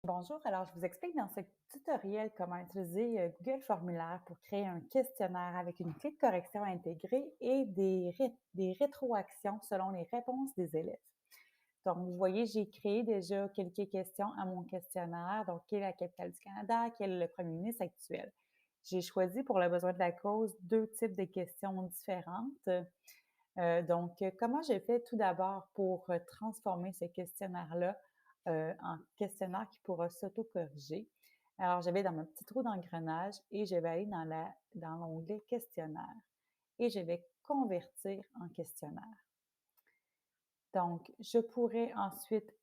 Bonjour, alors je vous explique dans ce tutoriel comment utiliser Google Formulaire pour créer un questionnaire avec une clé de correction intégrée et des rétroactions selon les réponses des élèves. Donc, vous voyez, j'ai créé déjà quelques questions à mon questionnaire. Donc, quelle est la capitale du Canada? Quel est le premier ministre actuel? J'ai choisi pour le besoin de la cause deux types de questions différentes. Comment j'ai fait tout d'abord pour transformer ce questionnaire-là en questionnaire qui pourra s'auto-corriger? Alors, j'avais dans mon petit trou d'engrenage et je vais aller dans l'onglet questionnaire et je vais convertir en questionnaire. Donc, je pourrais ensuite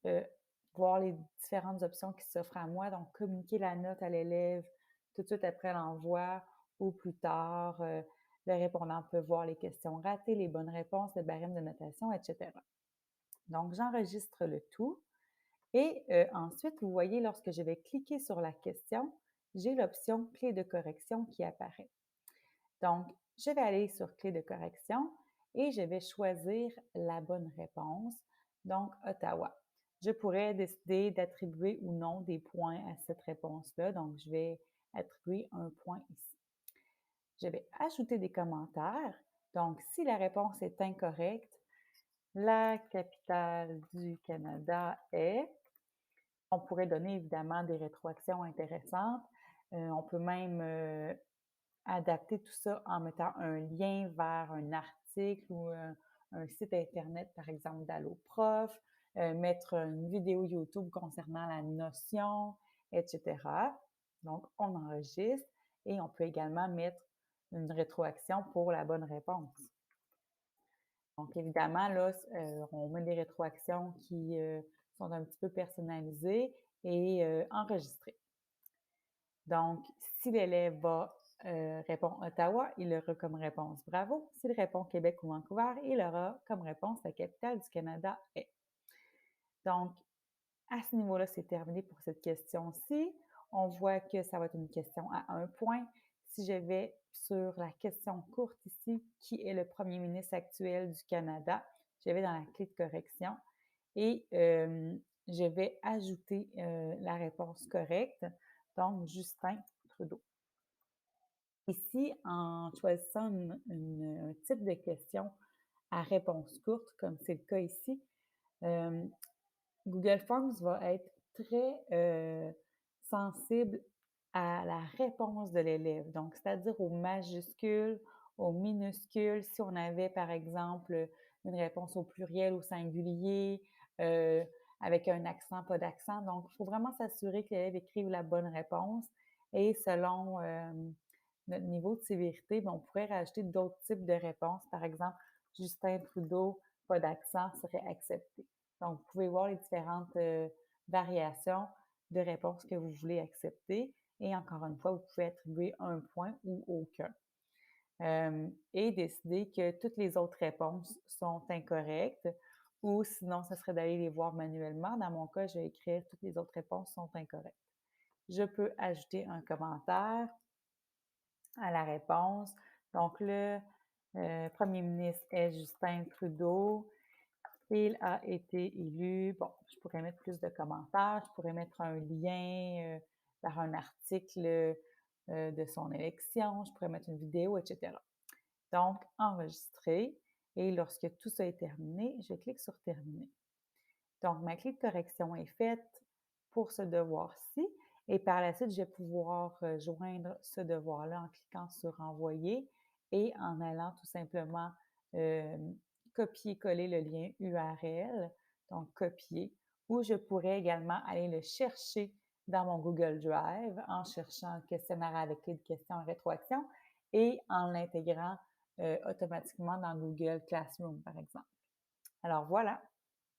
voir les différentes options qui s'offrent à moi, donc communiquer la note à l'élève tout de suite après l'envoi ou plus tard. Le répondant peut voir les questions ratées, les bonnes réponses, le barème de notation, etc. Donc, j'enregistre le tout et ensuite, vous voyez, lorsque je vais cliquer sur la question, j'ai l'option clé de correction qui apparaît. Donc, je vais aller sur clé de correction et je vais choisir la bonne réponse, donc Ottawa. Je pourrais décider d'attribuer ou non des points à cette réponse-là, donc je vais attribuer un point ici. Je vais ajouter des commentaires. Donc, si la réponse est incorrecte, la capitale du Canada est. On pourrait donner évidemment des rétroactions intéressantes. On peut même adapter tout ça en mettant un lien vers un article ou un site internet, par exemple, d'Alloprof, mettre une vidéo YouTube concernant la notion, etc. Donc, on enregistre et on peut également mettre une rétroaction pour la bonne réponse. Donc, évidemment, là, on met des rétroactions qui sont un petit peu personnalisées et enregistrées. Donc, si l'élève va répond Ottawa, il aura comme réponse Bravo. S'il répond Québec ou Vancouver, il aura comme réponse la capitale du Canada est. Donc, à ce niveau-là, c'est terminé pour cette question-ci. On voit que ça va être une question à un point. Si je vais sur la question courte ici, qui est le premier ministre actuel du Canada, je vais dans la clé de correction et je vais ajouter la réponse correcte, donc Justin Trudeau. Ici, en choisissant un type de question à réponse courte, comme c'est le cas ici, euh, Google Forms va être très sensible à la réponse de l'élève, donc c'est-à-dire aux majuscules, aux minuscules. Si on avait, par exemple, une réponse au pluriel, au singulier, euh, avec un accent, pas d'accent. Donc, il faut vraiment s'assurer que l'élève écrive la bonne réponse et selon notre niveau de sévérité, on pourrait rajouter d'autres types de réponses. Par exemple, Justin Trudeau, pas d'accent, serait accepté. Donc, vous pouvez voir les différentes variations de réponses que vous voulez accepter. Et encore une fois, vous pouvez attribuer un point ou aucun. Et décider que toutes les autres réponses sont incorrectes ou sinon, ce serait d'aller les voir manuellement. Dans mon cas, je vais écrire toutes les autres réponses sont incorrectes. Je peux ajouter un commentaire à la réponse. Donc, le premier ministre est Justin Trudeau. Il a été élu. Bon, je pourrais mettre plus de commentaires. Je pourrais mettre un lien vers un article de son élection. Je pourrais mettre une vidéo, etc. Donc, enregistrer. Et lorsque tout ça est terminé, je clique sur terminer. Donc, ma clé de correction est faite pour ce devoir-ci. Et par la suite, je vais pouvoir joindre ce devoir-là en cliquant sur envoyer et en allant tout simplement euh, copier-coller le lien URL, donc copier, ou je pourrais également aller le chercher dans mon Google Drive en cherchant le questionnaire avec clé de questions et rétroaction et en l'intégrant automatiquement dans Google Classroom, par exemple. Alors voilà.